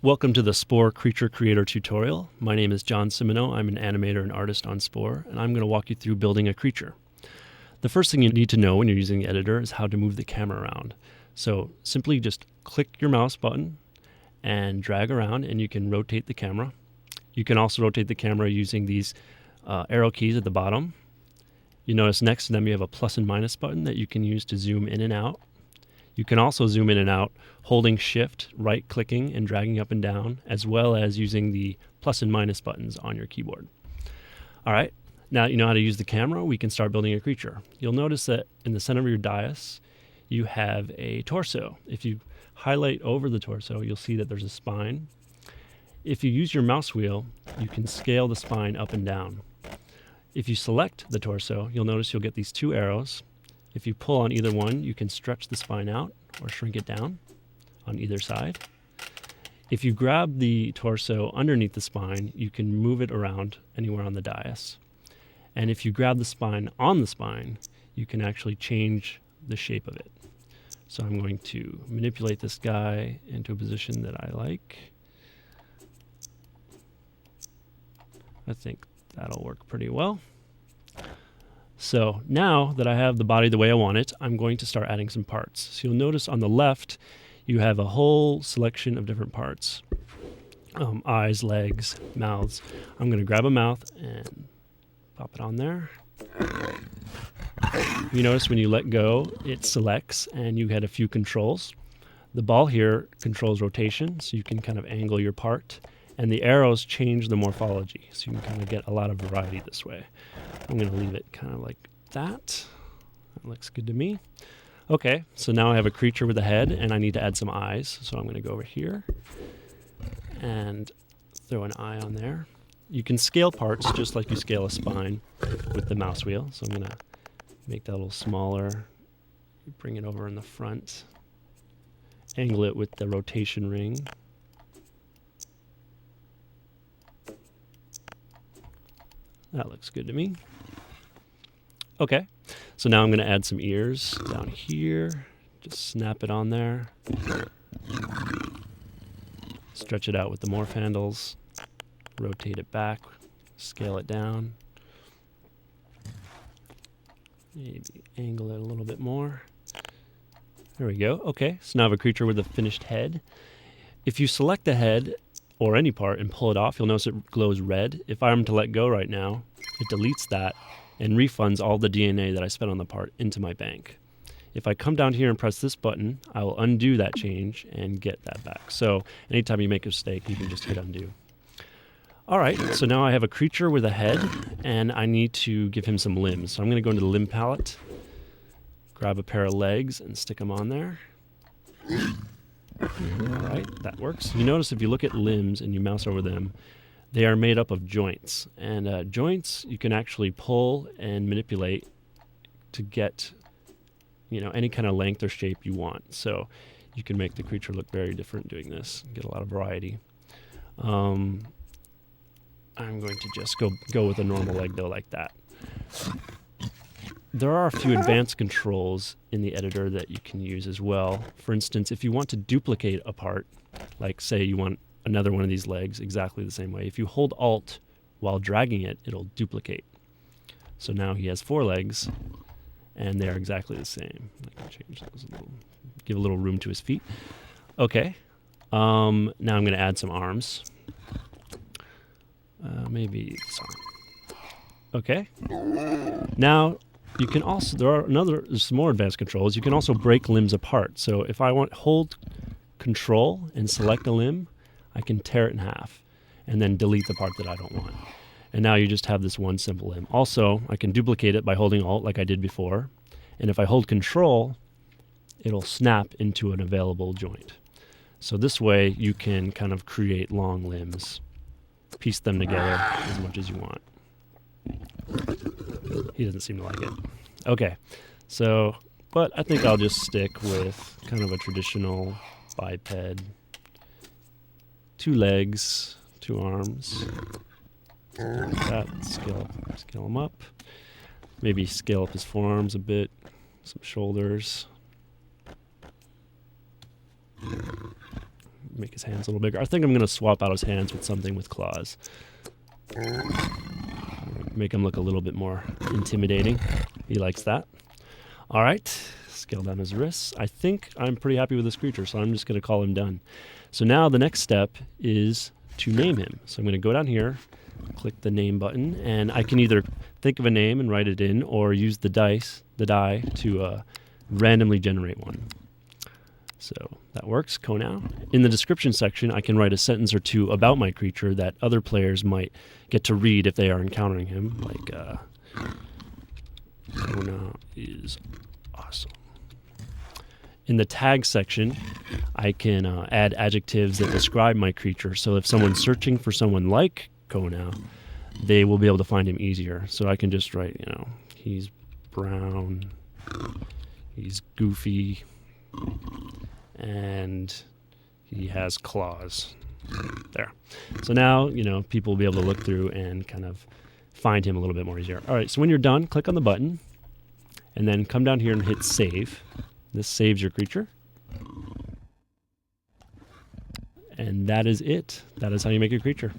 Welcome to the Spore Creature Creator tutorial. My name is John Cimino. I'm an animator and artist on Spore, and I'm going to walk you through building a creature. The first thing you need to know when you're using the editor is how to move the camera around. So simply just click your mouse button and drag around, and you can rotate the camera. You can also rotate the camera using these arrow keys at the bottom. You notice next to them you have a plus and minus button that you can use to zoom in and out. You can also zoom in and out holding Shift, right-clicking, and dragging up and down, as well as using the plus and minus buttons on your keyboard. All right, now that you know how to use the camera, we can start building a creature. You'll notice that in the center of your dais, you have a torso. If you highlight over the torso, you'll see that there's a spine. If you use your mouse wheel, you can scale the spine up and down. If you select the torso, you'll notice you'll get these two arrows. If you pull on either one, you can stretch the spine out or shrink it down on either side. If you grab the torso underneath the spine, you can move it around anywhere on the dais. And if you grab the spine on the spine, you can actually change the shape of it. So I'm going to manipulate this guy into a position that I like. I think that'll work pretty well. So now that I have the body the way I want it, I'm going to start adding some parts. So you'll notice on the left, you have a whole selection of different parts. Eyes, legs, mouths. I'm going to grab a mouth and pop it on there. You notice when you let go, it selects and you had a few controls. The ball here controls rotation, so you can kind of angle your part. And the arrows change the morphology, so you can kind of get a lot of variety this way. I'm going to leave it kind of like that. That looks good to me. Okay, so now I have a creature with a head, and I need to add some eyes. So I'm going to go over here and throw an eye on there. You can scale parts just like you scale a spine with the mouse wheel. So I'm going to make that a little smaller. Bring it over in the front. Angle it with the rotation ring. That looks good to me. Okay, so now I'm going to add some ears down here. Just snap it on there. Stretch it out with the morph handles. Rotate it back. Scale it down. Maybe angle it a little bit more. There we go. Okay, so now I have a creature with a finished head. If you select the head or any part and pull it off, you'll notice it glows red. If I'm to let go right now, it deletes that and refunds all the DNA that I spent on the part into my bank. If I come down here and press this button, I will undo that change and get that back. So anytime you make a mistake, you can just hit undo. All right, so now I have a creature with a head, and I need to give him some limbs. So I'm going to go into the limb palette, grab a pair of legs, and stick them on there. All right, that works. You notice if you look at limbs and you mouse over them, they are made up of joints. And joints you can actually pull and manipulate to get, any kind of length or shape you want. So you can make the creature look very different doing this, get a lot of variety. I'm going to just go with a normal leg though, like that. There are a few advanced controls in the editor that you can use as well. For instance, if you want to duplicate a part, like say you want another one of these legs exactly the same way, if you hold Alt while dragging it, it'll duplicate. So now he has 4 legs, and they're exactly the same. I can change those a little, give a little room to his feet. Okay, now I'm going to add some arms. Maybe this arm. Okay, now you can also, there's some more advanced controls. You can also break limbs apart. So if I hold Control and select a limb, I can tear it in half and then delete the part that I don't want. And now you just have this one simple limb. Also, I can duplicate it by holding Alt like I did before. And if I hold Control, it'll snap into an available joint. So this way you can kind of create long limbs, piece them together as much as you want. He doesn't seem to like it. Okay, so, but I think I'll just stick with kind of a traditional biped. 2 legs, 2 arms. Like that. Scale him up. Maybe scale up his forearms a bit. Some shoulders. Make his hands a little bigger. I think I'm going to swap out his hands with something with claws. Make him look a little bit more intimidating. He likes that. All right. Scale down his wrists. I think I'm pretty happy with this creature, so I'm just going to call him done. So now the next step is to name him. So I'm going to go down here, click the name button, and I can either think of a name and write it in, or use the die to randomly generate one. So that works. Now. In the description section, I can write a sentence or two about my creature that other players might get to read if they are encountering him. Like, Kona is awesome. In the tag section, I can add adjectives that describe my creature. So if someone's searching for someone like Kona, they will be able to find him easier. So I can just write, he's brown, he's goofy, and he has claws. There. So now, people will be able to look through and kind of find him a little bit more easier. All right, so when you're done, click on the button, and then come down here and hit save. This saves your creature. And that is it. That is how you make a creature.